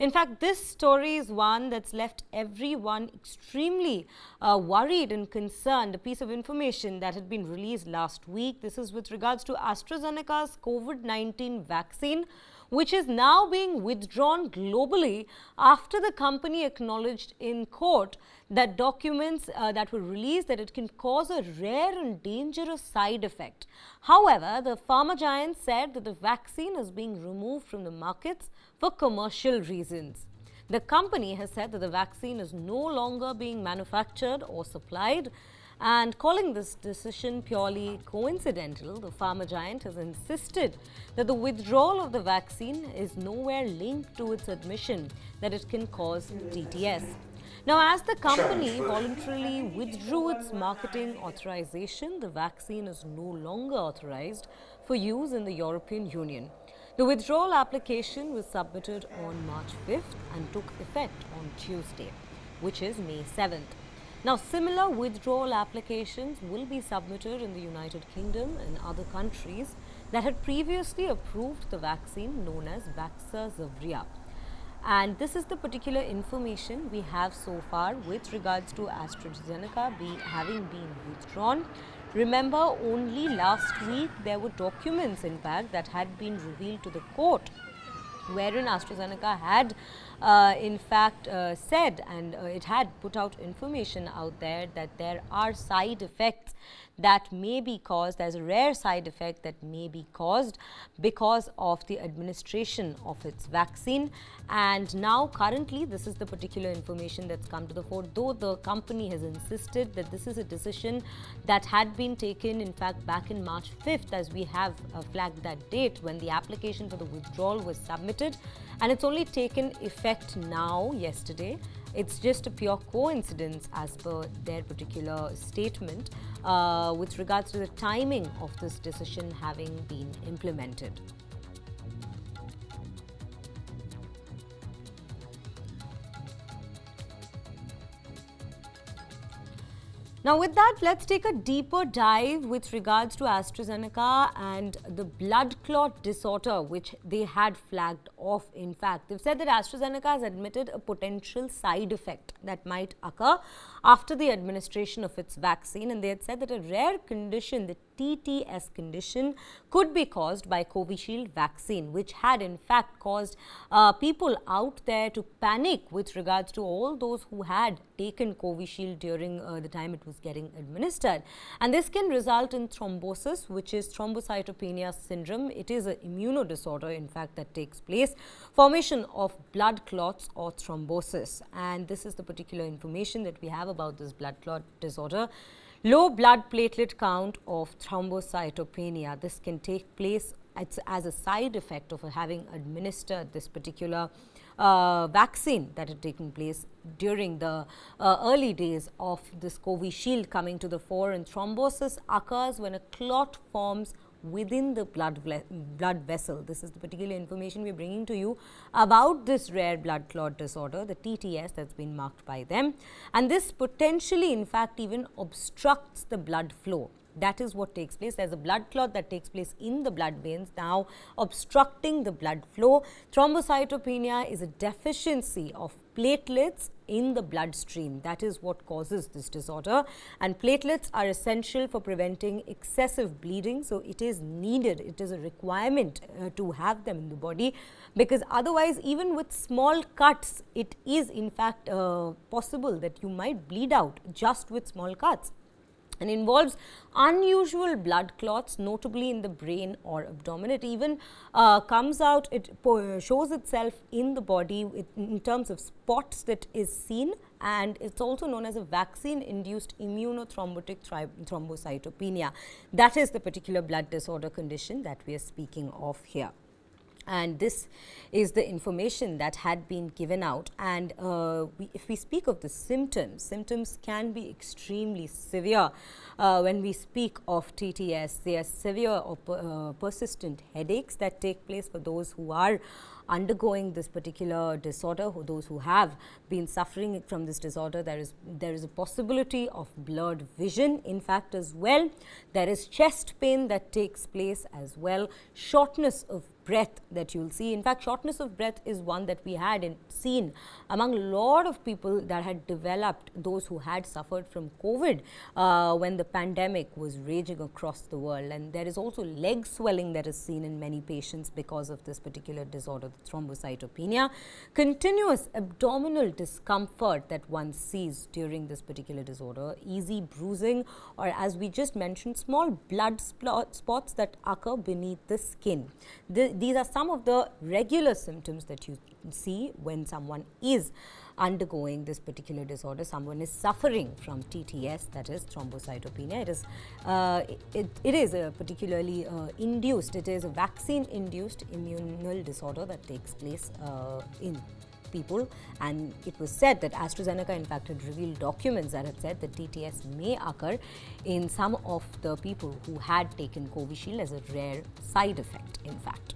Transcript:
In fact, this story is one that's left everyone extremely worried and concerned. A piece of information that had been released last week. This is with regards to AstraZeneca's COVID-19 vaccine, which is now being withdrawn globally after the company acknowledged in court that documents that were released that it can cause a rare and dangerous side effect. However, the pharma giant said that the vaccine is being removed from the markets for commercial reasons. The company has said that the vaccine is no longer being manufactured or supplied, and calling this decision purely coincidental, the pharma giant has insisted that the withdrawal of the vaccine is nowhere linked to its admission that it can cause TTS. Now, as the company voluntarily withdrew its marketing authorization, the vaccine is no longer authorized for use in the European Union. The withdrawal application was submitted on March 5th and took effect on Tuesday, which is May 7th. Now, similar withdrawal applications will be submitted in the United Kingdom and other countries that had previously approved the vaccine known as AstraZeneca. And this is the particular information we have so far with regards to AstraZeneca having been withdrawn. Remember, only last week there were documents, in fact, that had been revealed to the court, wherein AstraZeneca had said, and it had put out information out there that there are side effects that may be caused, there's a rare side effect that may be caused because of the administration of its vaccine. And now currently this is the particular information that's come to the fore, though the company has insisted that this is a decision that had been taken, in fact, back in March 5th, as we have flagged that date when the application for the withdrawal was submitted, and it's only taken effect now, yesterday. It's just a pure coincidence as per their particular statement with regards to the timing of this decision having been implemented. Now, with that, let's take a deeper dive with regards to AstraZeneca and the blood clot disorder, which they had flagged off. In fact, they've said that AstraZeneca has admitted a potential side effect that might occur after the administration of its vaccine. And they had said that a rare condition, the TTS condition, could be caused by Covishield vaccine, which had in fact caused people out there to panic with regards to all those who had taken Covishield during the time it was getting administered. And this can result in thrombosis, which is thrombocytopenia syndrome. It is an immunodisorder, in fact, that takes place, formation of blood clots or thrombosis. And this is the particular information that we have about this blood clot disorder. Low blood platelet count of thrombocytopenia. This can take place as a side effect of having administered this particular vaccine that had taken place during the early days of this Covishield coming to the fore. And thrombosis occurs when a clot forms within the blood vessel. This is the particular information we're bringing to you about this rare blood clot disorder, the TTS, that's been marked by them. And this potentially, in fact, even obstructs the blood flow. That is what takes place. There's a blood clot that takes place in the blood veins, now obstructing the blood flow. Thrombocytopenia is a deficiency of platelets in the bloodstream. That is what causes this disorder. And platelets are essential for preventing excessive bleeding. So it is needed, it is a requirement to have them in the body, because otherwise, even with small cuts, it is in fact possible that you might bleed out just with small cuts. And involves unusual blood clots, notably in the brain or abdomen. It even comes out, it shows itself in the body in terms of spots that is seen, and it's also known as a vaccine-induced immunothrombotic thrombocytopenia. That is the particular blood disorder condition that we are speaking of here. And this is the information that had been given out. And if we speak of the symptoms can be extremely severe. When we speak of TTS, they are severe or persistent headaches that take place for those who are undergoing this particular disorder, those who have been suffering from this disorder. There is a possibility of blurred vision, in fact, as well. There is chest pain that takes place as well, shortness of breath that you'll see. In fact, shortness of breath is one that we had seen among a lot of people that had developed, those who had suffered from COVID when the pandemic was raging across the world. And there is also leg swelling that is seen in many patients because of this particular disorder, the thrombocytopenia. Continuous abdominal discomfort that one sees during this particular disorder, easy bruising, or as we just mentioned, small blood spots that occur beneath the skin. These are some of the regular symptoms that you see when someone is undergoing this particular disorder. Someone is suffering from TTS, that is thrombocytopenia. It is a particularly induced, it is a vaccine-induced immunal disorder that takes place in people, and it was said that AstraZeneca in fact had revealed documents that had said that TTS may occur in some of the people who had taken Covishield as a rare side effect in fact.